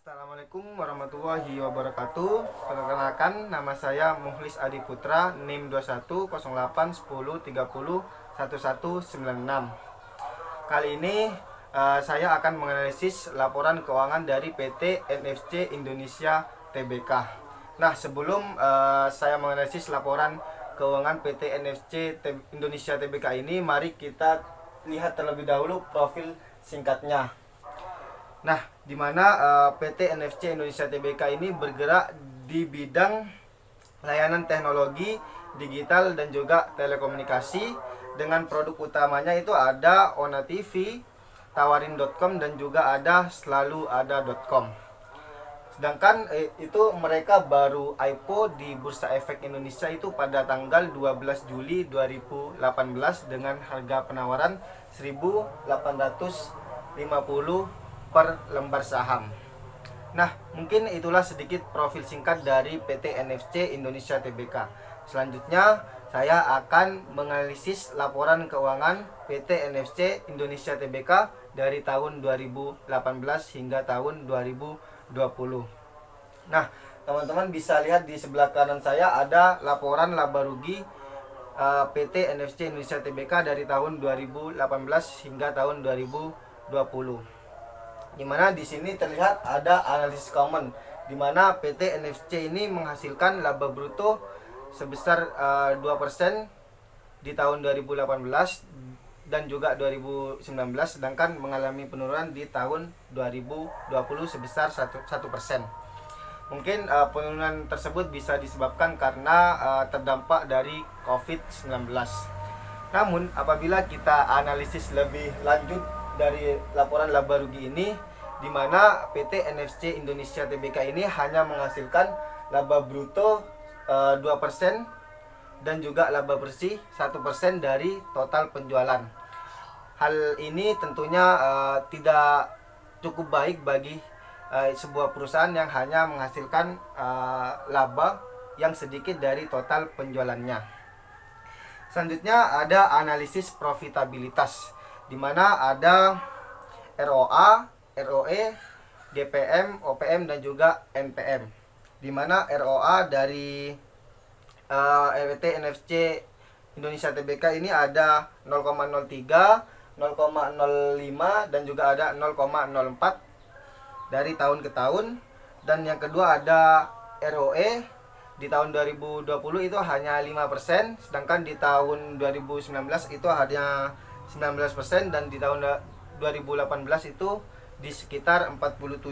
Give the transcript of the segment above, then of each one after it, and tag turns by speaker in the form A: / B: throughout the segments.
A: Assalamualaikum warahmatullahi wabarakatuh. Perkenalkan, nama saya Muhlis Adi Putra, NIM 210810301196. Kali ini saya akan menganalisis laporan keuangan dari PT NFC Indonesia Tbk. Nah, sebelum saya menganalisis laporan keuangan PT NFC Indonesia Tbk ini, mari kita lihat terlebih dahulu profil singkatnya. Nah, di mana PT NFC Indonesia Tbk ini bergerak di bidang layanan teknologi, digital dan juga telekomunikasi, dengan produk utamanya itu ada Ona TV, Tawarin.com dan juga ada Selaluada.com. Sedangkan itu mereka baru IPO di Bursa Efek Indonesia itu pada tanggal 12 Juli 2018 dengan harga penawaran 1.850 per lembar saham. Nah, mungkin itulah sedikit profil singkat dari PT NFC Indonesia Tbk. Selanjutnya, saya akan menganalisis laporan keuangan PT NFC Indonesia Tbk dari tahun 2018 hingga tahun 2020. Nah, teman-teman bisa lihat di sebelah kanan saya ada laporan laba rugi PT NFC Indonesia Tbk dari tahun 2018 hingga tahun 2020. Dimana di sini terlihat ada analisis common, di mana PT NFC ini menghasilkan laba bruto sebesar 2% di tahun 2018 dan juga 2019, sedangkan mengalami penurunan di tahun 2020 sebesar 1%. Mungkin penurunan tersebut bisa disebabkan karena terdampak dari COVID-19. Namun apabila kita analisis lebih lanjut dari laporan laba rugi ini, di mana PT NFC Indonesia Tbk ini hanya menghasilkan laba bruto 2% dan juga laba bersih 1% dari total penjualan. Hal ini tentunya tidak cukup baik bagi sebuah perusahaan yang hanya menghasilkan laba yang sedikit dari total penjualannya. Selanjutnya ada analisis profitabilitas, di mana ada ROA, ROE, GPM, OPM dan juga NPM. Di mana ROA dari PT NFC Indonesia Tbk ini ada 0,03, 0,05 dan juga ada 0,04 dari tahun ke tahun. Dan yang kedua ada ROE, di tahun 2020 itu hanya 5%, sedangkan di tahun 2019 itu hanya 19%, dan di tahun 2018 itu di sekitar 47%.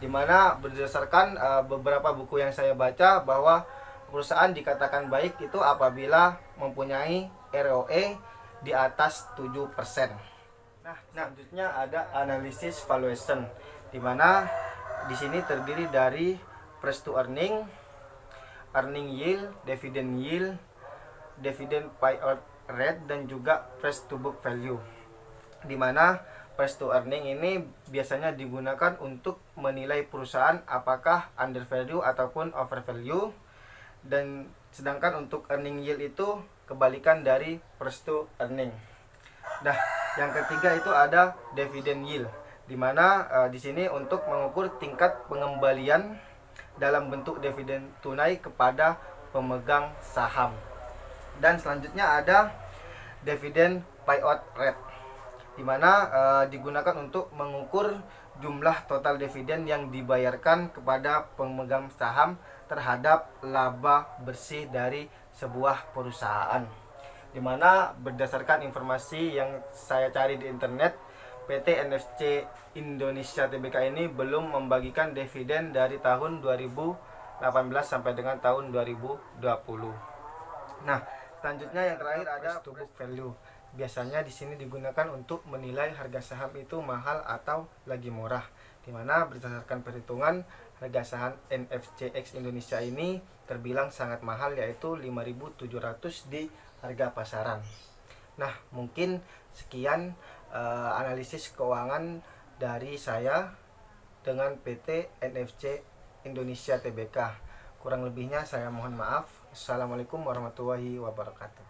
A: Dimana berdasarkan beberapa buku yang saya baca bahwa perusahaan dikatakan baik itu apabila mempunyai ROE di atas 7%. Nah, selanjutnya ada analisis valuation, di mana di sini terdiri dari price to earning, earning yield, dividend payout rate dan juga price to book value. Di mana price to earning ini biasanya digunakan untuk menilai perusahaan apakah under value ataupun over value, dan sedangkan untuk earning yield itu kebalikan dari price to earning. Nah, yang ketiga itu ada dividend yield, di mana di sini untuk mengukur tingkat pengembalian dalam bentuk dividen tunai kepada pemegang saham. Dan selanjutnya ada dividend payout rate, di mana digunakan untuk mengukur jumlah total dividen yang dibayarkan kepada pemegang saham terhadap laba bersih dari sebuah perusahaan. Di mana berdasarkan informasi yang saya cari di internet, PT NFC Indonesia Tbk ini belum membagikan dividen dari tahun 2018 sampai dengan tahun 2020. Nah, selanjutnya yang terakhir ada price to book value. Biasanya di sini digunakan untuk menilai harga saham itu mahal atau lagi murah, di mana berdasarkan perhitungan harga saham NFCX Indonesia ini terbilang sangat mahal, yaitu 5.700 di harga pasaran. Nah, mungkin sekian analisis keuangan dari saya dengan PT NFC Indonesia Tbk. Kurang lebihnya saya mohon maaf. Assalamualaikum warahmatullahi wabarakatuh.